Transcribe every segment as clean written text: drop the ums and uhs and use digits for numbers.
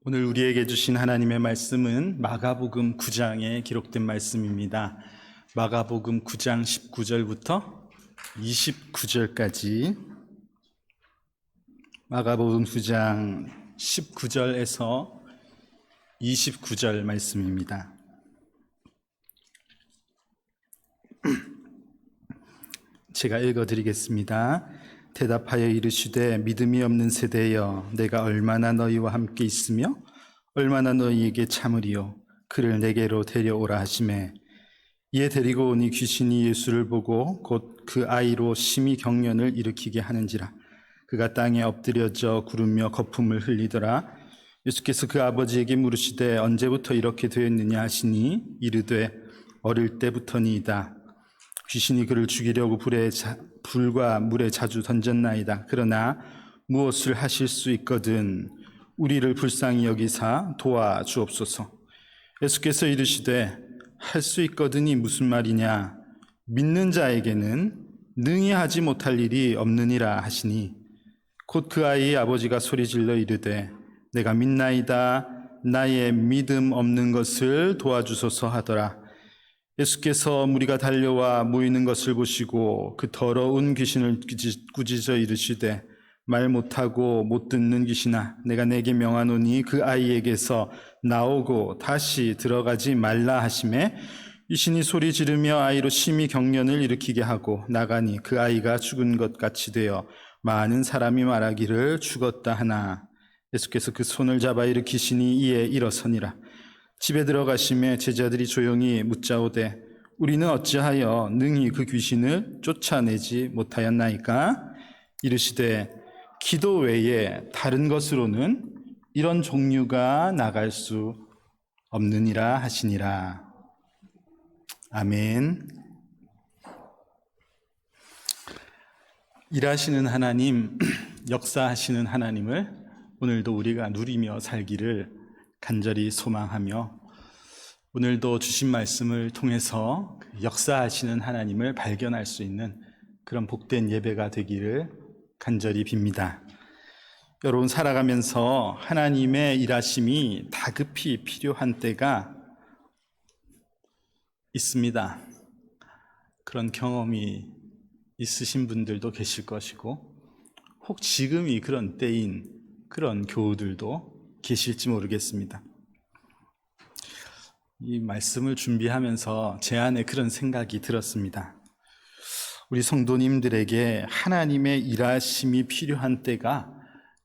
오늘 우리에게 주신 하나님의 말씀은 마가복음 9장에 기록된 말씀입니다. 마가복음 9장 19절부터 29절까지 마가복음 9장 19절에서 29절 말씀입니다. 제가 읽어드리겠습니다. 대답하여 이르시되 믿음이 없는 세대여 내가 얼마나 너희와 함께 있으며 얼마나 너희에게 참으리요 그를 내게로 데려오라 하시매 이에 데리고 오니 귀신이 예수를 보고 곧 그 아이로 심히 경련을 일으키게 하는지라 그가 땅에 엎드려져 구르며 거품을 흘리더라. 예수께서 그 아버지에게 물으시되 언제부터 이렇게 되었느냐 하시니 이르되 어릴 때부터니이다. 귀신이 그를 죽이려고 불과 물에 자주 던졌나이다. 그러나 무엇을 하실 수 있거든 우리를 불쌍히 여기사 도와주옵소서. 예수께서 이르시되 할 수 있거든이 무슨 말이냐 믿는 자에게는 능히 하지 못할 일이 없느니라 하시니 곧 그 아이의 아버지가 소리질러 이르되 내가 믿나이다 나의 믿음 없는 것을 도와주소서 하더라. 예수께서 무리가 달려와 모이는 것을 보시고 그 더러운 귀신을 꾸짖어 이르시되 말 못하고 못 듣는 귀신아 내가 내게 명하노니 그 아이에게서 나오고 다시 들어가지 말라 하시매 귀신이 소리 지르며 아이로 심히 경련을 일으키게 하고 나가니 그 아이가 죽은 것 같이 되어 많은 사람이 말하기를 죽었다 하나 예수께서 그 손을 잡아 일으키시니 이에 일어서니라. 집에 들어가심에 제자들이 조용히 묻자오되 우리는 어찌하여 능히 그 귀신을 쫓아내지 못하였나이까? 이르시되 기도 외에 다른 것으로는 이런 종류가 나갈 수 없느니라 하시니라. 아멘. 일하시는 하나님, 역사하시는 하나님을 오늘도 우리가 누리며 살기를 간절히 소망하며 오늘도 주신 말씀을 통해서 역사하시는 하나님을 발견할 수 있는 그런 복된 예배가 되기를 간절히 빕니다. 여러분 살아가면서 하나님의 일하심이 다급히 필요한 때가 있습니다. 그런 경험이 있으신 분들도 계실 것이고 혹 지금이 그런 때인 그런 교우들도 계실지 모르겠습니다. 이 말씀을 준비하면서 제 안에 그런 생각이 들었습니다. 우리 성도님들에게 하나님의 일하심이 필요한 때가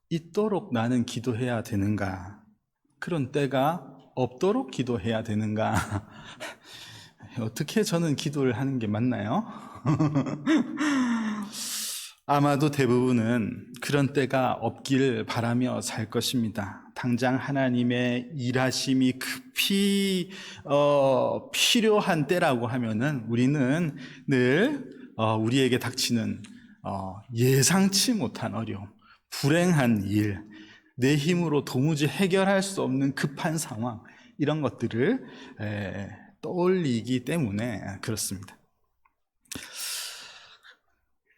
있도록 나는 기도해야 되는가? 그런 때가 없도록 기도해야 되는가? 어떻게 저는 기도를 하는 게 맞나요? 아마도 대부분은 그런 때가 없기를 바라며 살 것입니다. 당장 하나님의 일하심이 급히 필요한 때라고 하면은 우리는 늘 우리에게 닥치는 예상치 못한 어려움, 불행한 일, 내 힘으로 도무지 해결할 수 없는 급한 상황 이런 것들을 떠올리기 때문에 그렇습니다.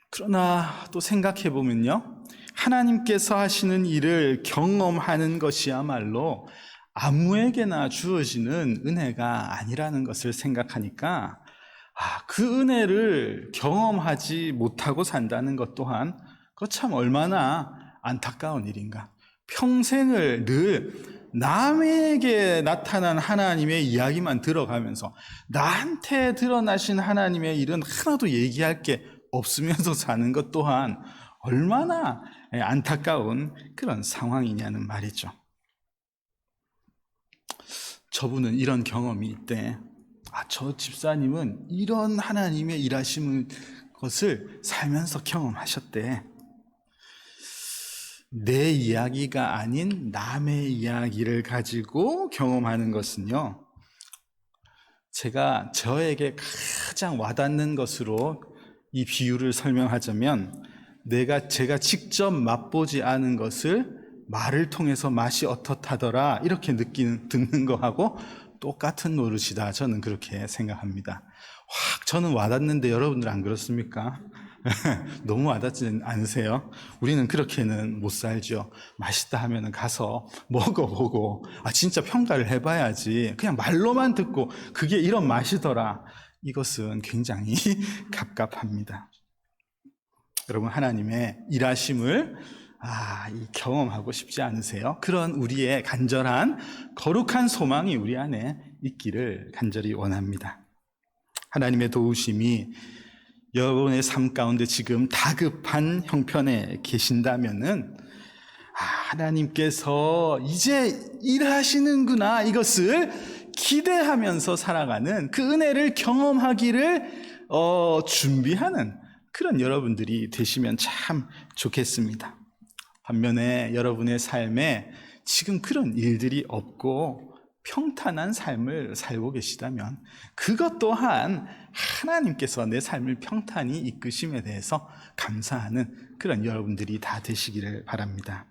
그러나 또 생각해 보면요, 하나님께서 하시는 일을 경험하는 것이야말로 아무에게나 주어지는 은혜가 아니라는 것을 생각하니까 그 은혜를 경험하지 못하고 산다는 것 또한 그거 참 얼마나 안타까운 일인가. 평생을 늘 남에게 나타난 하나님의 이야기만 들어가면서 나한테 드러나신 하나님의 일은 하나도 얘기할 게 없으면서 사는 것 또한 얼마나 안타까운 그런 상황이냐는 말이죠. 저분은 이런 경험이 있대. 저 집사님은 이런 하나님의 일하시는 것을 살면서 경험하셨대. 내 이야기가 아닌 남의 이야기를 가지고 경험하는 것은요, 제가 저에게 가장 와닿는 것으로 이 비유를 설명하자면 제가 직접 맛보지 않은 것을 말을 통해서 맛이 어떻다더라 이렇게 듣는 거하고 똑같은 노릇이다. 저는 그렇게 생각합니다. 확 저는 와닿는데 여러분들 안 그렇습니까? 너무 와닿지 않으세요? 우리는 그렇게는 못 살죠. 맛있다 하면은 가서 먹어보고, 진짜 평가를 해봐야지. 그냥 말로만 듣고, 그게 이런 맛이더라. 이것은 굉장히 갑갑합니다. 여러분, 하나님의 일하심을 경험하고 싶지 않으세요? 그런 우리의 간절한 거룩한 소망이 우리 안에 있기를 간절히 원합니다. 하나님의 도우심이 여러분의 삶 가운데 지금 다급한 형편에 계신다면은 하나님께서 이제 일하시는구나, 이것을 기대하면서 살아가는 그 은혜를 경험하기를 준비하는 그런 여러분들이 되시면 참 좋겠습니다. 반면에 여러분의 삶에 지금 그런 일들이 없고 평탄한 삶을 살고 계시다면 그것 또한 하나님께서 내 삶을 평탄히 이끄심에 대해서 감사하는 그런 여러분들이 다 되시기를 바랍니다.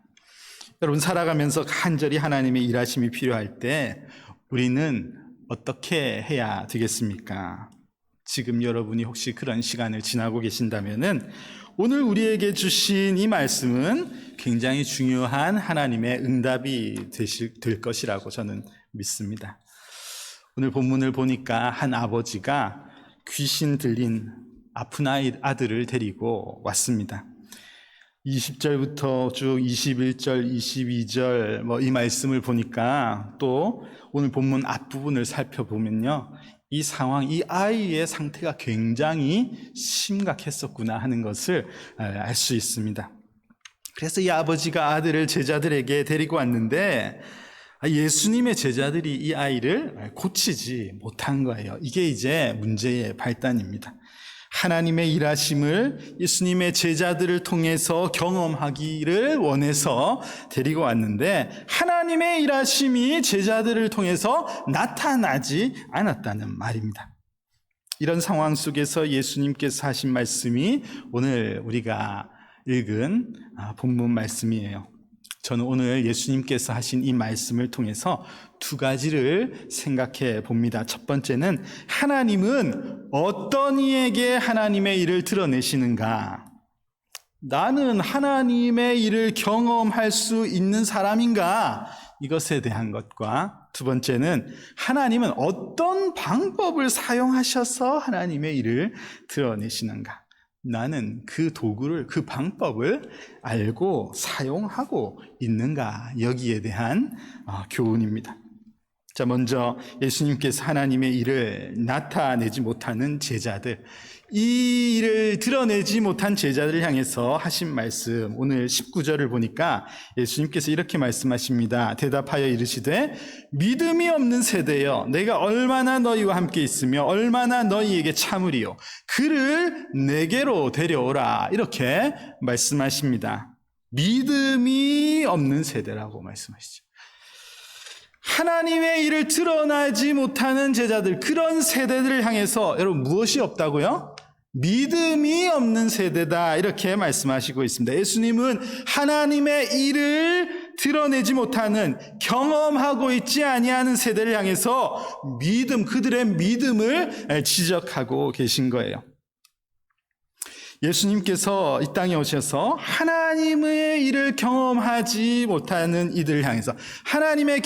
여러분, 살아가면서 간절히 하나님의 일하심이 필요할 때 우리는 어떻게 해야 되겠습니까? 지금 여러분이 혹시 그런 시간을 지나고 계신다면은 오늘 우리에게 주신 이 말씀은 굉장히 중요한 하나님의 응답이 될 것이라고 저는 믿습니다. 오늘 본문을 보니까 한 아버지가 귀신 들린 아픈 아들을 데리고 왔습니다. 20절부터 쭉 21절, 22절 이 말씀을 보니까 또 오늘 본문 앞부분을 살펴보면요, 이 상황, 이 아이의 상태가 굉장히 심각했었구나 하는 것을 알 수 있습니다. 그래서 이 아버지가 아들을 제자들에게 데리고 왔는데 예수님의 제자들이 이 아이를 고치지 못한 거예요. 이게 이제 문제의 발단입니다. 하나님의 일하심을 예수님의 제자들을 통해서 경험하기를 원해서 데리고 왔는데 하나님의 일하심이 제자들을 통해서 나타나지 않았다는 말입니다. 이런 상황 속에서 예수님께서 하신 말씀이 오늘 우리가 읽은 본문 말씀이에요. 저는 오늘 예수님께서 하신 이 말씀을 통해서 두 가지를 생각해 봅니다. 첫 번째는 하나님은 어떤 이에게 하나님의 일을 드러내시는가? 나는 하나님의 일을 경험할 수 있는 사람인가? 이것에 대한 것과 두 번째는 하나님은 어떤 방법을 사용하셔서 하나님의 일을 드러내시는가? 나는 그 도구를, 그 방법을 알고 사용하고 있는가? 여기에 대한 교훈입니다. 자, 먼저 예수님께서 하나님의 일을 나타내지 못하는 제자들, 이 일을 드러내지 못한 제자들을 향해서 하신 말씀, 오늘 19절을 보니까 예수님께서 이렇게 말씀하십니다. 대답하여 이르시되 믿음이 없는 세대여, 내가 얼마나 너희와 함께 있으며 얼마나 너희에게 참으리요, 그를 내게로 데려오라. 이렇게 말씀하십니다. 믿음이 없는 세대라고 말씀하시죠. 하나님의 일을 드러나지 못하는 제자들, 그런 세대들을 향해서 여러분 무엇이 없다고요? 믿음이 없는 세대다, 이렇게 말씀하시고 있습니다. 예수님은 하나님의 일을 드러내지 못하는, 경험하고 있지 아니하는 세대를 향해서 그들의 믿음을 지적하고 계신 거예요. 예수님께서 이 땅에 오셔서 하나님의 일을 경험하지 못하는 이들을 향해서 하나님의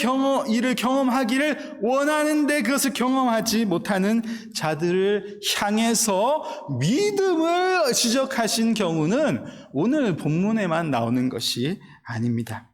일을 경험하기를 원하는데 그것을 경험하지 못하는 자들을 향해서 믿음을 지적하신 경우는 오늘 본문에만 나오는 것이 아닙니다.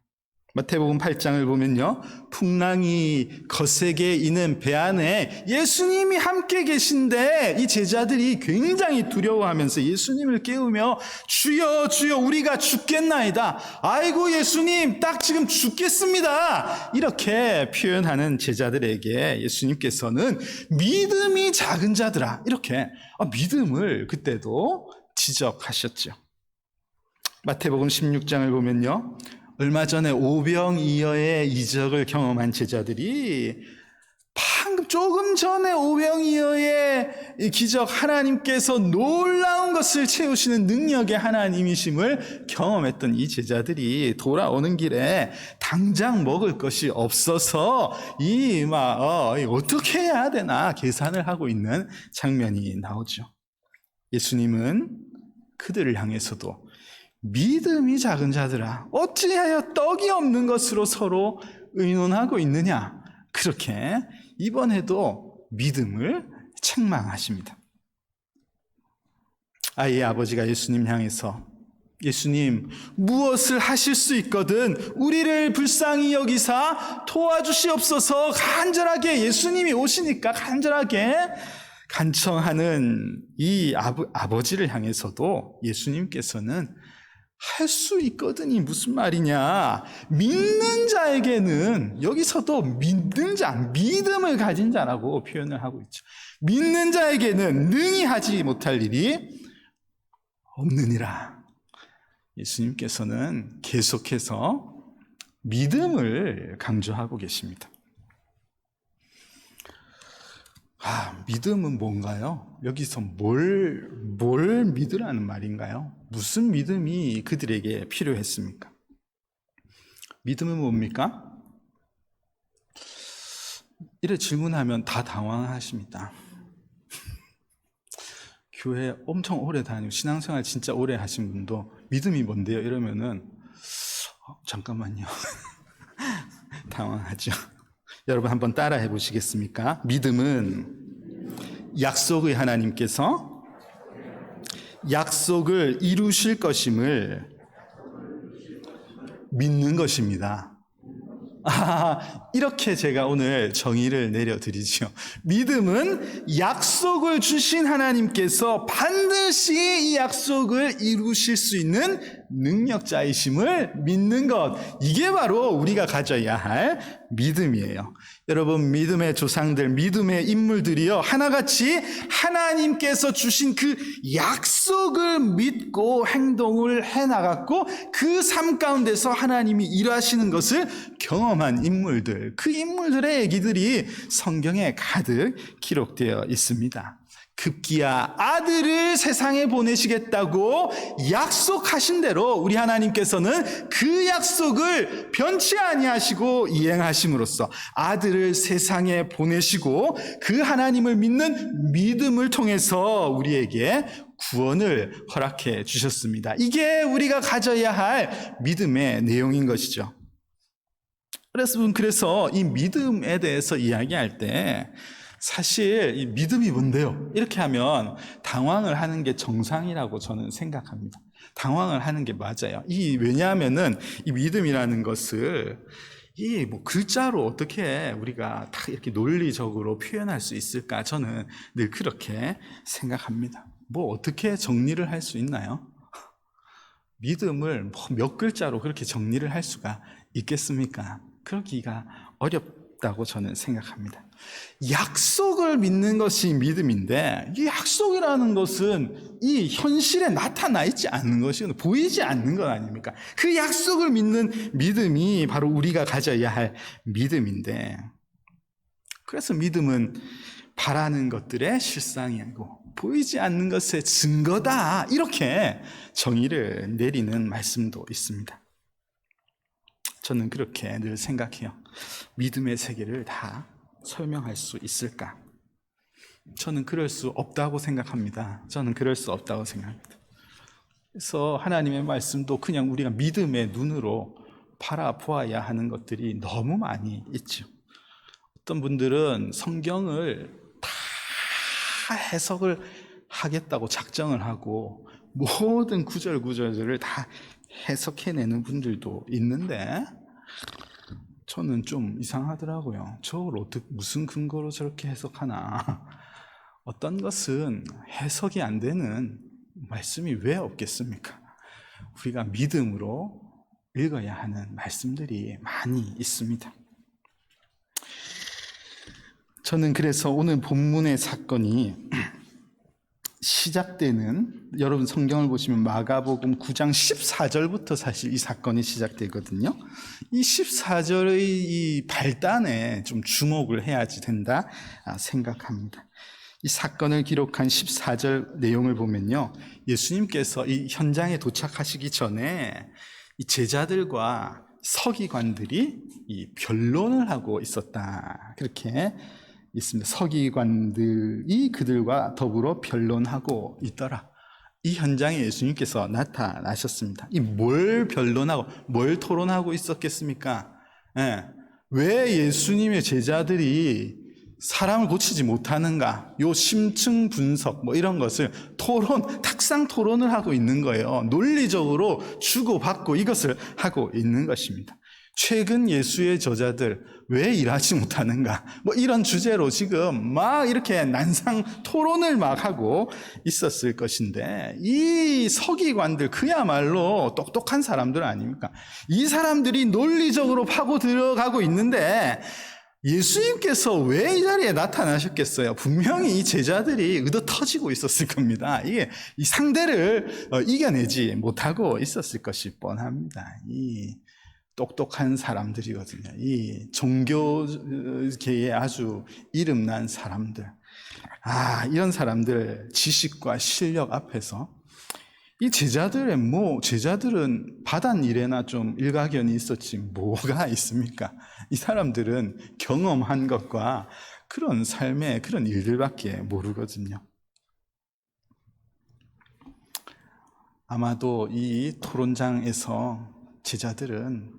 마태복음 8장을 보면요, 풍랑이 거세게 이는 배 안에 예수님이 함께 계신데 이 제자들이 굉장히 두려워하면서 예수님을 깨우며 주여 주여 우리가 죽겠나이다, 아이고 예수님 딱 지금 죽겠습니다, 이렇게 표현하는 제자들에게 예수님께서는 믿음이 작은 자들아, 이렇게 믿음을 그때도 지적하셨죠. 마태복음 16장을 보면요, 얼마 전에 오병이어의 이적을 경험한 제자들이 방금 조금 전에 오병이어의 기적, 하나님께서 놀라운 것을 채우시는 능력의 하나님이심을 경험했던 이 제자들이 돌아오는 길에 당장 먹을 것이 없어서 어떻게 해야 되나 계산을 하고 있는 장면이 나오죠. 예수님은 그들을 향해서도 믿음이 작은 자들아 어찌하여 떡이 없는 것으로 서로 의논하고 있느냐, 그렇게 이번에도 믿음을 책망하십니다. 아이의 아버지가 예수님 향해서 예수님, 무엇을 하실 수 있거든 우리를 불쌍히 여기사 도와주시옵소서 간절하게, 예수님이 오시니까 간절하게 간청하는 이 아버지를 향해서도 예수님께서는 할 수 있거든이 무슨 말이냐, 믿는 자에게는, 여기서도 믿는 자, 믿음을 가진 자라고 표현을 하고 있죠. 믿는 자에게는 능히 하지 못할 일이 없느니라. 예수님께서는 계속해서 믿음을 강조하고 계십니다. 믿음은 뭔가요? 여기서 뭘 믿으라는 말인가요? 무슨 믿음이 그들에게 필요했습니까? 믿음은 뭡니까? 이래 질문하면 다 당황하십니다. 교회 엄청 오래 다니고 신앙생활 진짜 오래 하신 분도 믿음이 뭔데요? 이러면은 잠깐만요. 당황하죠. 여러분 한번 따라 해보시겠습니까? 믿음은 약속의 하나님께서 약속을 이루실 것임을 믿는 것입니다. 이렇게 제가 오늘 정의를 내려드리죠. 믿음은 약속을 주신 하나님께서 반드시 이 약속을 이루실 수 있는 능력자이심을 믿는 것, 이게 바로 우리가 가져야 할 믿음이에요. 여러분, 믿음의 조상들, 믿음의 인물들이요, 하나같이 하나님께서 주신 그 약속을 믿고 행동을 해나갔고 그 삶 가운데서 하나님이 일하시는 것을 경험한 인물들, 그 인물들의 얘기들이 성경에 가득 기록되어 있습니다. 급기야 아들을 세상에 보내시겠다고 약속하신 대로 우리 하나님께서는 그 약속을 변치 아니하시고 이행하심으로써 아들을 세상에 보내시고 그 하나님을 믿는 믿음을 통해서 우리에게 구원을 허락해 주셨습니다. 이게 우리가 가져야 할 믿음의 내용인 것이죠. 그래서 이 믿음에 대해서 이야기할 때 사실 이 믿음이 뭔데요? 이렇게 하면 당황을 하는 게 정상이라고 저는 생각합니다. 당황을 하는 게 맞아요. 왜냐하면은 이 믿음이라는 것을 글자로 어떻게 우리가 다 이렇게 논리적으로 표현할 수 있을까? 저는 늘 그렇게 생각합니다. 어떻게 정리를 할 수 있나요? 믿음을 몇 글자로 그렇게 정리를 할 수가 있겠습니까? 그러기가 어렵다고 저는 생각합니다. 약속을 믿는 것이 믿음인데, 이 약속이라는 것은 이 현실에 나타나 있지 않는 것이, 보이지 않는 것 아닙니까? 그 약속을 믿는 믿음이 바로 우리가 가져야 할 믿음인데, 그래서 믿음은 바라는 것들의 실상이 아니고 보이지 않는 것의 증거다, 이렇게 정의를 내리는 말씀도 있습니다. 저는 그렇게 늘 생각해요. 믿음의 세계를 다 설명할 수 있을까? 저는 그럴 수 없다고 생각합니다. 그래서 하나님의 말씀도 그냥 우리가 믿음의 눈으로 바라보아야 하는 것들이 너무 많이 있죠. 어떤 분들은 성경을 다 해석을 하겠다고 작정을 하고 모든 구절구절들을 다 해석해내는 분들도 있는데, 저는 좀 이상하더라고요. 저걸 무슨 근거로 저렇게 해석하나. 어떤 것은 해석이 안 되는 말씀이 왜 없겠습니까? 우리가 믿음으로 읽어야 하는 말씀들이 많이 있습니다. 저는 그래서 오늘 본문의 사건이 시작되는, 여러분 성경을 보시면 마가복음 9장 14절부터 사실 이 사건이 시작되거든요. 이 14절의 이 발단에 좀 주목을 해야지 된다 생각합니다. 이 사건을 기록한 14절 내용을 보면요, 예수님께서 이 현장에 도착하시기 전에 이 제자들과 서기관들이 이 변론을 하고 있었다, 그렇게 있습니다. 서기관들이 그들과 더불어 변론하고 있더라, 이 현장에 예수님께서 나타나셨습니다. 이 뭘 변론하고 뭘 토론하고 있었겠습니까? 예. 왜 예수님의 제자들이 사람을 고치지 못하는가? 요 심층 분석 이런 것을 탁상 토론을 하고 있는 거예요. 논리적으로 주고받고 이것을 하고 있는 것입니다. 최근 예수의 저자들 왜 일하지 못하는가? 이런 주제로 지금 막 이렇게 난상 토론을 막 하고 있었을 것인데, 이 서기관들 그야말로 똑똑한 사람들 아닙니까? 이 사람들이 논리적으로 파고 들어가고 있는데 예수님께서 왜 이 자리에 나타나셨겠어요? 분명히 이 제자들이 의도 터지고 있었을 겁니다. 이게 이 상대를 이겨내지 못하고 있었을 것이 뻔합니다. 이 똑똑한 사람들이거든요. 이 종교계에 아주 이름난 사람들. 이런 사람들 지식과 실력 앞에서 이 제자들은 바단 일에나 좀 일가견이 있었지 뭐가 있습니까? 이 사람들은 경험한 것과 그런 삶의 그런 일들밖에 모르거든요. 아마도 이 토론장에서 제자들은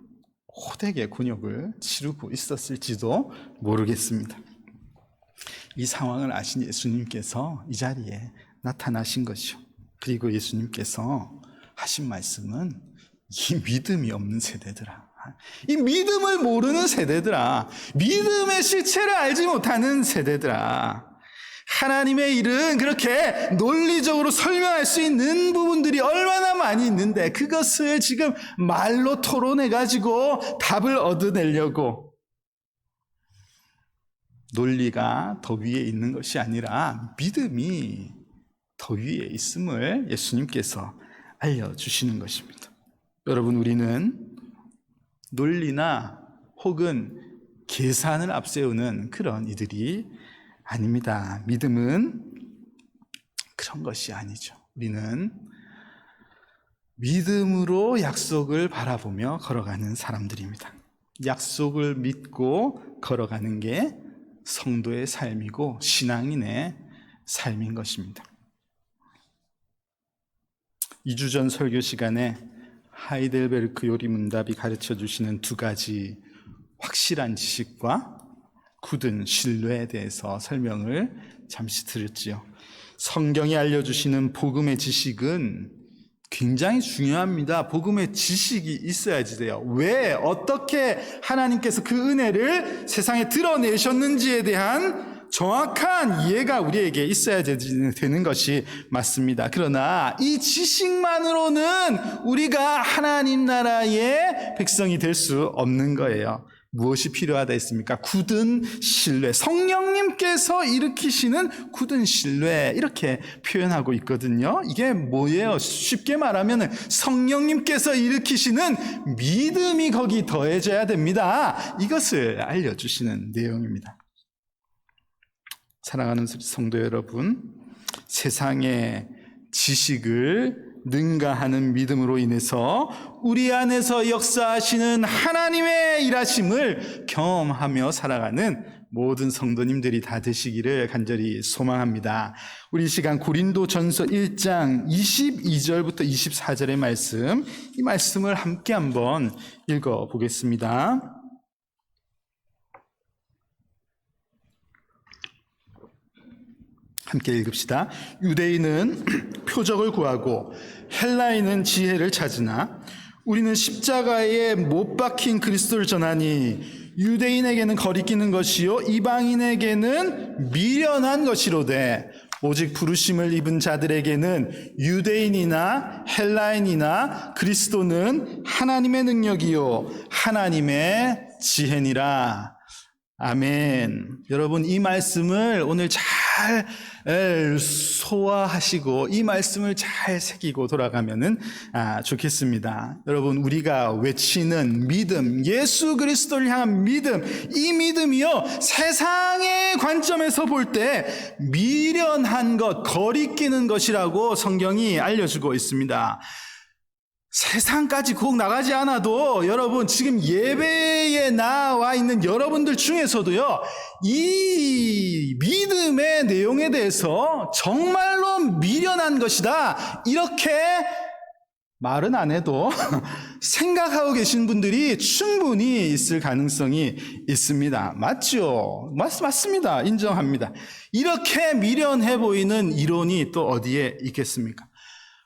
호되게 곤욕을 치르고 있었을지도 모르겠습니다. 이 상황을 아신 예수님께서 이 자리에 나타나신 것이요. 그리고 예수님께서 하신 말씀은 이 믿음이 없는 세대들아, 이 믿음을 모르는 세대들아, 믿음의 실체를 알지 못하는 세대들아, 하나님의 일은 그렇게 논리적으로 설명할 수 있는 부분들이 얼마나 많이 있는데 그것을 지금 말로 토론해가지고 답을 얻어내려고, 논리가 더 위에 있는 것이 아니라 믿음이 더 위에 있음을 예수님께서 알려주시는 것입니다. 여러분, 우리는 논리나 혹은 계산을 앞세우는 그런 이들이 아닙니다. 믿음은 그런 것이 아니죠. 우리는 믿음으로 약속을 바라보며 걸어가는 사람들입니다. 약속을 믿고 걸어가는 게 성도의 삶이고 신앙인의 삶인 것입니다. 2주 전 설교 시간에 하이델베르크 요리문답이 가르쳐주시는 두 가지 확실한 지식과 굳은 신뢰에 대해서 설명을 잠시 드렸지요. 성경이 알려주시는 복음의 지식은 굉장히 중요합니다. 복음의 지식이 있어야지 돼요. 왜, 어떻게 하나님께서 그 은혜를 세상에 드러내셨는지에 대한 정확한 이해가 우리에게 있어야 되는 것이 맞습니다. 그러나 이 지식만으로는 우리가 하나님 나라의 백성이 될 수 없는 거예요. 무엇이 필요하다 했습니까? 굳은 신뢰, 성령님께서 일으키시는 굳은 신뢰, 이렇게 표현하고 있거든요. 이게 뭐예요? 쉽게 말하면 성령님께서 일으키시는 믿음이 거기 더해져야 됩니다. 이것을 알려주시는 내용입니다. 사랑하는 성도 여러분, 세상의 지식을 능가하는 믿음으로 인해서 우리 안에서 역사하시는 하나님의 일하심을 경험하며 살아가는 모든 성도님들이 다 되시기를 간절히 소망합니다. 우리 시간 고린도전서 1장 22절부터 24절의 말씀, 이 말씀을 함께 한번 읽어보겠습니다. 함께 읽읍시다. 유대인은 표적을 구하고 헬라인은 지혜를 찾으나 우리는 십자가에 못 박힌 그리스도를 전하니 유대인에게는 거리끼는 것이요 이방인에게는 미련한 것이로되 오직 부르심을 입은 자들에게는 유대인이나 헬라인이나 그리스도는 하나님의 능력이요 하나님의 지혜니라. 아멘. 여러분, 이 말씀을 오늘 잘 소화하시고 이 말씀을 잘 새기고 돌아가면은 좋겠습니다. 여러분, 우리가 외치는 믿음, 예수 그리스도를 향한 믿음, 이 믿음이요 세상의 관점에서 볼 때 미련한 것, 거리끼는 것이라고 성경이 알려주고 있습니다. 세상까지 꼭 나가지 않아도 여러분 지금 예배에 나와 있는 여러분들 중에서도요, 이 믿음의 내용에 대해서 정말로 미련한 것이다, 이렇게 말은 안 해도 생각하고 계신 분들이 충분히 있을 가능성이 있습니다. 맞죠? 맞습니다. 인정합니다. 이렇게 미련해 보이는 이론이 또 어디에 있겠습니까?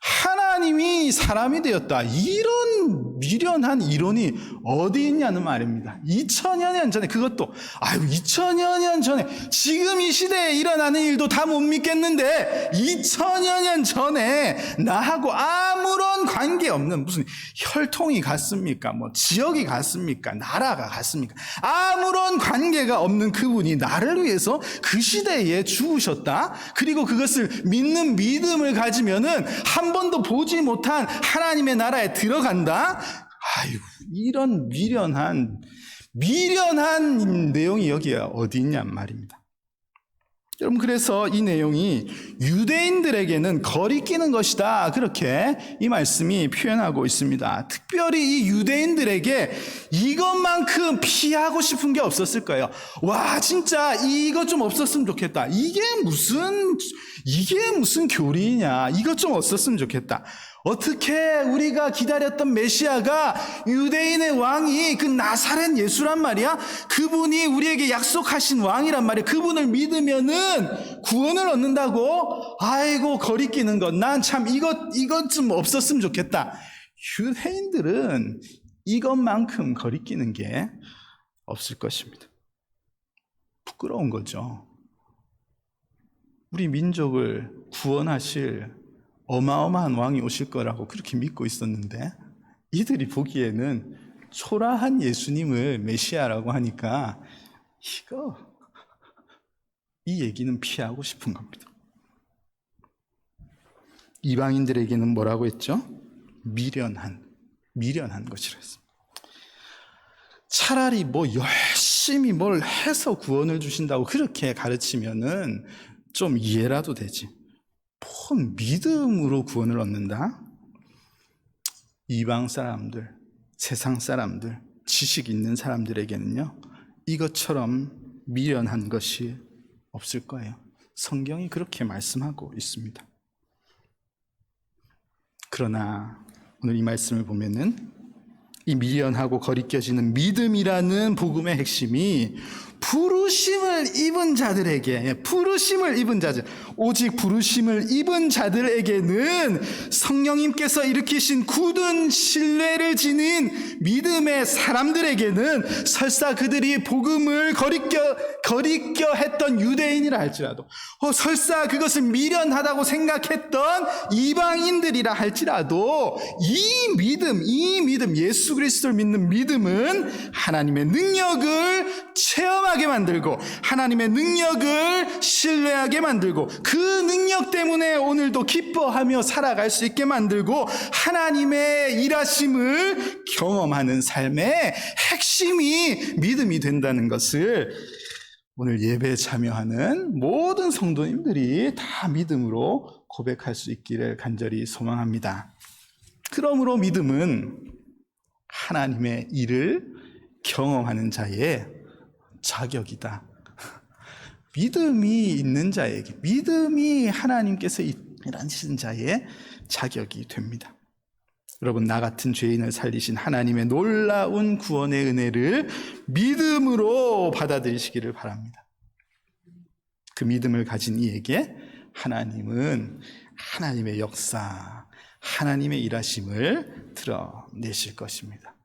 하나님이 사람이 되었다, 이런 미련한 이론이 어디 있냐는 말입니다. 2000여 년 전에, 그것도 2000여 년 전에, 지금 이 시대에 일어나는 일도 다 못 믿겠는데 2000여 년 전에 나하고 아무런 관계없는, 무슨 혈통이 같습니까? 뭐 지역이 같습니까? 나라가 같습니까? 아무런 관계가 없는 그분이 나를 위해서 그 시대에 죽으셨다, 그리고 그것을 믿는 믿음을 가지면은 한 번도 보지 못한 하나님의 나라에 들어간다? 이런 미련한 내용이 여기에 어디 있냔 말입니다. 여러분, 그래서 이 내용이 유대인들에게는 거리끼는 것이다, 그렇게 이 말씀이 표현하고 있습니다. 특별히 이 유대인들에게 이것만큼 피하고 싶은 게 없었을 거예요. 와, 진짜 이것 좀 없었으면 좋겠다, 이게 무슨 교리냐, 이것 좀 없었으면 좋겠다. 어떻게 우리가 기다렸던 메시아가, 유대인의 왕이 그 나사렛 예수란 말이야, 그분이 우리에게 약속하신 왕이란 말이야, 그분을 믿으면은 구원을 얻는다고? 아이고, 거리끼는 것, 난 참 이것 좀 없었으면 좋겠다. 유대인들은 이것만큼 거리끼는 게 없을 것입니다. 부끄러운 거죠. 우리 민족을 구원하실 어마어마한 왕이 오실 거라고 그렇게 믿고 있었는데, 이들이 보기에는 초라한 예수님을 메시아라고 하니까 이 얘기는 피하고 싶은 겁니다. 이방인들에게는 뭐라고 했죠? 미련한 것이라 했습니다. 차라리 열심히 뭘 해서 구원을 주신다고 그렇게 가르치면은 좀 이해라도 되지, 믿음으로 구원을 얻는다? 이방 사람들, 세상 사람들, 지식 있는 사람들에게는요, 이것처럼 미련한 것이 없을 거예요. 성경이 그렇게 말씀하고 있습니다. 그러나 오늘 이 말씀을 보면은 이 미련하고 거리껴지는 믿음이라는 복음의 핵심이 부르심을 입은 자들에게, 오직 부르심을 입은 자들에게는 성령님께서 일으키신 굳은 신뢰를 지닌 믿음의 사람들에게는, 설사 그들이 복음을 거리껴 했던 유대인이라 할지라도, 설사 그것을 미련하다고 생각했던 이방인들이라 할지라도, 이 믿음, 예수 그리스도를 믿는 믿음은 하나님의 능력을 체험하게 만들고, 하나님의 능력을 신뢰하게 만들고, 그 능력 때문에 오늘도 기뻐하며 살아갈 수 있게 만들고, 하나님의 일하심을 경험하는 삶의 핵심이 믿음이 된다는 것을 오늘 예배에 참여하는 모든 성도님들이 다 믿음으로 고백할 수 있기를 간절히 소망합니다. 그러므로 믿음은 하나님의 일을 경험하는 자의 자격이다. 믿음이 있는 자에게, 믿음이 하나님께서 일하시는 자의 자격이 됩니다. 여러분, 나 같은 죄인을 살리신 하나님의 놀라운 구원의 은혜를 믿음으로 받아들이시기를 바랍니다. 그 믿음을 가진 이에게 하나님은 하나님의 역사, 하나님의 일하심을 드러내실 것입니다.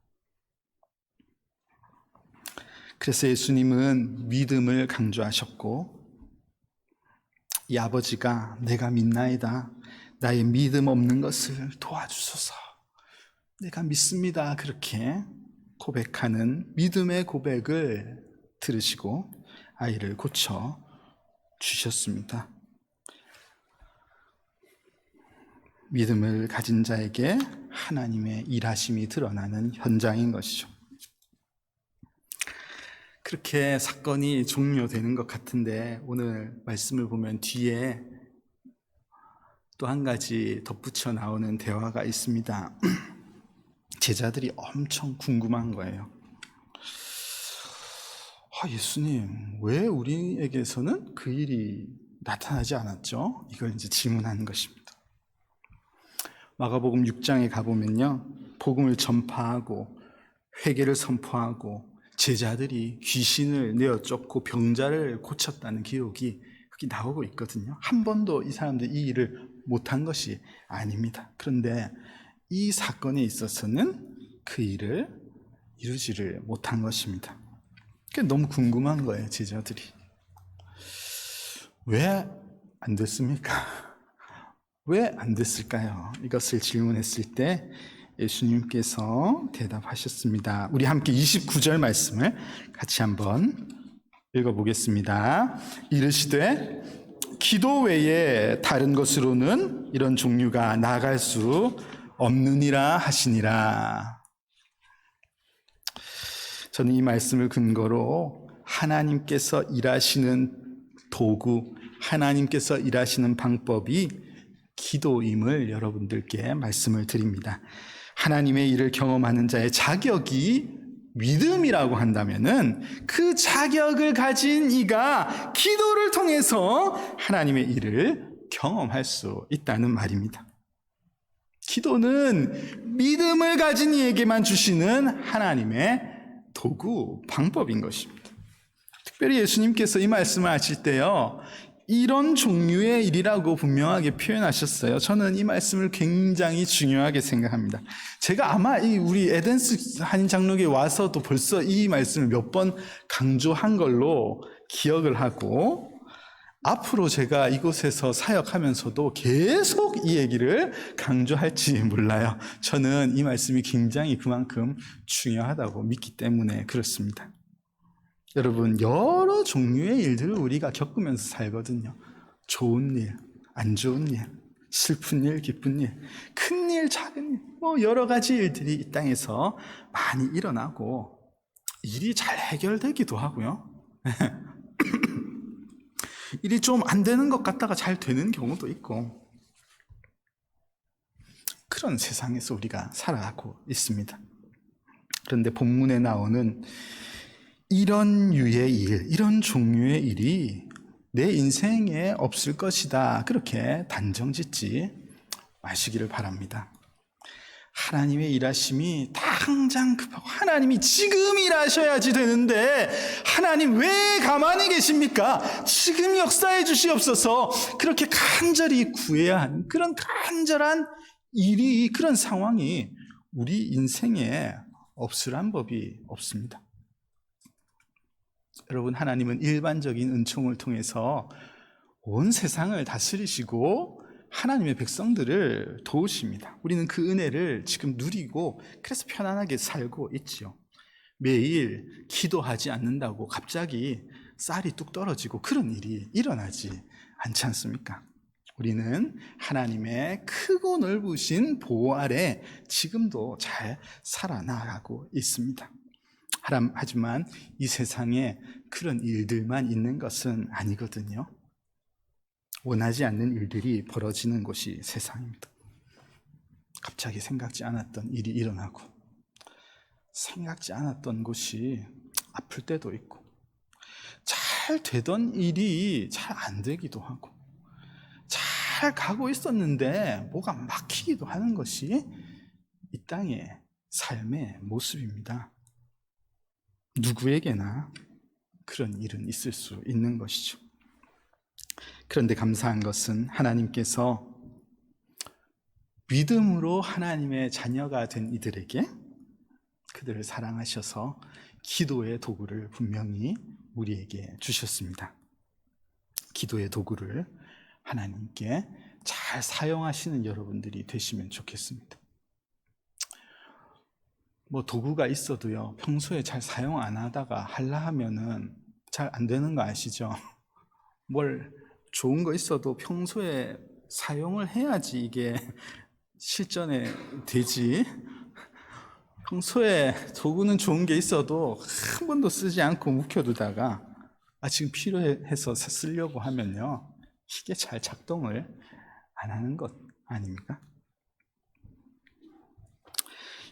그래서 예수님은 믿음을 강조하셨고, 이 아버지가 내가 믿나이다, 나의 믿음 없는 것을 도와주소서, 내가 믿습니다, 그렇게 고백하는 믿음의 고백을 들으시고 아이를 고쳐 주셨습니다. 믿음을 가진 자에게 하나님의 일하심이 드러나는 현장인 것이죠. 그렇게 사건이 종료되는 것 같은데, 오늘 말씀을 보면 뒤에 또 한 가지 덧붙여 나오는 대화가 있습니다. 제자들이 엄청 궁금한 거예요. 예수님, 왜 우리에게서는 그 일이 나타나지 않았죠? 이걸 이제 질문하는 것입니다. 마가복음 6장에 가보면요, 복음을 전파하고 회개를 선포하고 제자들이 귀신을 내어 쫓고 병자를 고쳤다는 기록이 여기 나오고 있거든요. 한 번도 이 사람들이 이 일을 못한 것이 아닙니다. 그런데 이 사건에 있어서는 그 일을 이루지를 못한 것입니다. 너무 궁금한 거예요, 제자들이. 왜 안 됐습니까? 왜 안 됐을까요? 이것을 질문했을 때 예수님께서 대답하셨습니다. 우리 함께 29절 말씀을 같이 한번 읽어보겠습니다. 이르시되 기도 외에 다른 것으로는 이런 종류가 나아갈 수 없느니라 하시니라. 저는 이 말씀을 근거로 하나님께서 일하시는 도구, 하나님께서 일하시는 방법이 기도임을 여러분들께 말씀을 드립니다. 하나님의 일을 경험하는 자의 자격이 믿음이라고 한다면은 그 자격을 가진 이가 기도를 통해서 하나님의 일을 경험할 수 있다는 말입니다. 기도는 믿음을 가진 이에게만 주시는 하나님의 도구, 방법인 것입니다. 특별히 예수님께서 이 말씀을 하실 때요, 이런 종류의 일이라고 분명하게 표현하셨어요. 저는 이 말씀을 굉장히 중요하게 생각합니다. 제가 아마 우리 에덴스 한인장로교에 와서도 벌써 이 말씀을 몇 번 강조한 걸로 기억을 하고, 앞으로 제가 이곳에서 사역하면서도 계속 이 얘기를 강조할지 몰라요. 저는 이 말씀이 굉장히 그만큼 중요하다고 믿기 때문에 그렇습니다. 여러분, 여러 종류의 일들을 우리가 겪으면서 살거든요. 좋은 일, 안 좋은 일, 슬픈 일, 기쁜 일, 큰 일, 작은 일, 여러 가지 일들이 이 땅에서 많이 일어나고 일이 잘 해결되기도 하고요. 일이 좀 안 되는 것 같다가 잘 되는 경우도 있고, 그런 세상에서 우리가 살아가고 있습니다. 그런데 본문에 나오는 이런 유의 일, 이런 종류의 일이 내 인생에 없을 것이다, 그렇게 단정짓지 마시기를 바랍니다. 하나님의 일하심이 당장 급하고 하나님이 지금 일하셔야지 되는데 하나님 왜 가만히 계십니까? 지금 역사해 주시옵소서. 그렇게 간절히 구해야 하는 그런 간절한 일이, 그런 상황이 우리 인생에 없으란 법이 없습니다. 여러분, 하나님은 일반적인 은총을 통해서 온 세상을 다스리시고 하나님의 백성들을 도우십니다. 우리는 그 은혜를 지금 누리고 그래서 편안하게 살고 있지요. 매일 기도하지 않는다고 갑자기 쌀이 뚝 떨어지고 그런 일이 일어나지 않지 않습니까? 우리는 하나님의 크고 넓으신 보호 아래 지금도 잘 살아나가고 있습니다. 하지만 이 세상에 그런 일들만 있는 것은 아니거든요. 원하지 않는 일들이 벌어지는 곳이 세상입니다. 갑자기 생각지 않았던 일이 일어나고, 생각지 않았던 곳이 아플 때도 있고, 잘 되던 일이 잘 안 되기도 하고, 잘 가고 있었는데 뭐가 막히기도 하는 것이 이 땅의 삶의 모습입니다. 누구에게나 그런 일은 있을 수 있는 것이죠. 그런데 감사한 것은 하나님께서 믿음으로 하나님의 자녀가 된 이들에게 그들을 사랑하셔서 기도의 도구를 분명히 우리에게 주셨습니다. 기도의 도구를 하나님께 잘 사용하시는 여러분들이 되시면 좋겠습니다. 도구가 있어도요, 평소에 잘 사용 안 하다가 하려 하면은 잘 안 되는 거 아시죠? 뭘 좋은 거 있어도 평소에 사용을 해야지 이게 실전에 되지. 평소에 도구는 좋은 게 있어도 한 번도 쓰지 않고 묵혀두다가 지금 필요해서 쓰려고 하면요, 이게 잘 작동을 안 하는 것 아닙니까?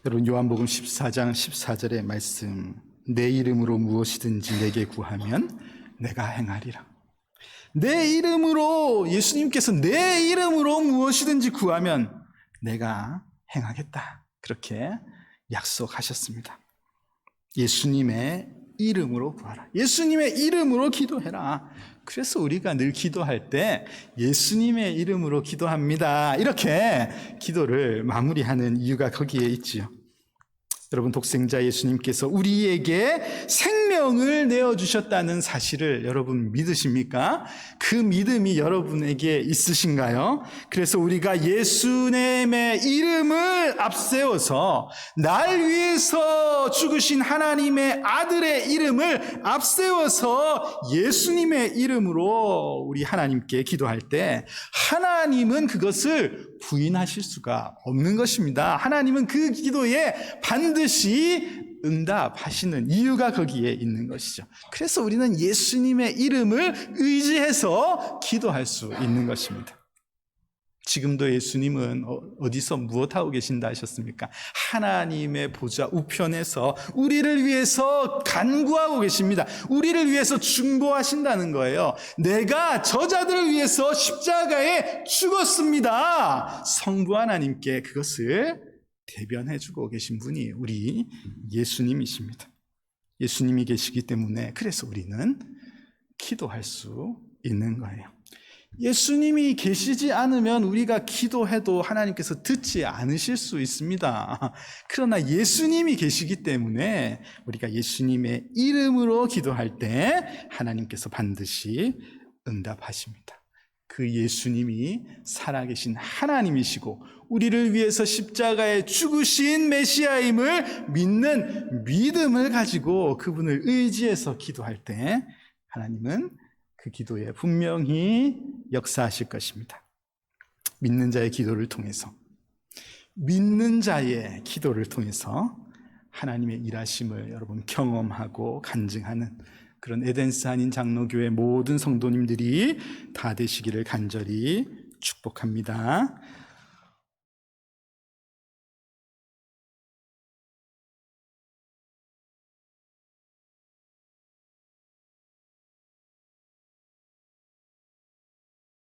여러분 요한복음 14장 14절의 말씀, 내 이름으로 무엇이든지 내게 구하면 내가 행하리라. 내 이름으로, 예수님께서 내 이름으로 무엇이든지 구하면 내가 행하겠다, 그렇게 약속하셨습니다. 예수님의 이름으로 구하라. 예수님의 이름으로 기도해라. 그래서 우리가 늘 기도할 때 예수님의 이름으로 기도합니다, 이렇게 기도를 마무리하는 이유가 거기에 있지요. 여러분, 독생자 예수님께서 우리에게 생명을 내어주셨다는 사실을 여러분 믿으십니까? 그 믿음이 여러분에게 있으신가요? 그래서 우리가 예수님의 이름을 앞세워서 날 위해서 죽으신 하나님의 아들의 이름을 앞세워서 예수님의 이름으로 우리 하나님께 기도할 때 하나님은 그것을 부인하실 수가 없는 것입니다. 하나님은 그 기도에 반드시 응답하시는 이유가 거기에 있는 것이죠. 그래서 우리는 예수님의 이름을 의지해서 기도할 수 있는 것입니다. 지금도 예수님은 어디서 무엇하고 계신다 하셨습니까? 하나님의 보좌 우편에서 우리를 위해서 간구하고 계십니다. 우리를 위해서 중보하신다는 거예요. 내가 저자들을 위해서 십자가에 죽었습니다. 성부 하나님께 그것을 대변해주고 계신 분이 우리 예수님이십니다. 예수님이 계시기 때문에 그래서 우리는 기도할 수 있는 거예요. 예수님이 계시지 않으면 우리가 기도해도 하나님께서 듣지 않으실 수 있습니다. 그러나 예수님이 계시기 때문에 우리가 예수님의 이름으로 기도할 때 하나님께서 반드시 응답하십니다. 그 예수님이 살아계신 하나님이시고 우리를 위해서 십자가에 죽으신 메시아임을 믿는 믿음을 가지고 그분을 의지해서 기도할 때 하나님은 그 기도에 분명히 역사하실 것입니다. 믿는 자의 기도를 통해서, 믿는 자의 기도를 통해서 하나님의 일하심을 여러분 경험하고 간증하는 그런 에덴스 한인 장로교회 모든 성도님들이 다 되시기를 간절히 축복합니다.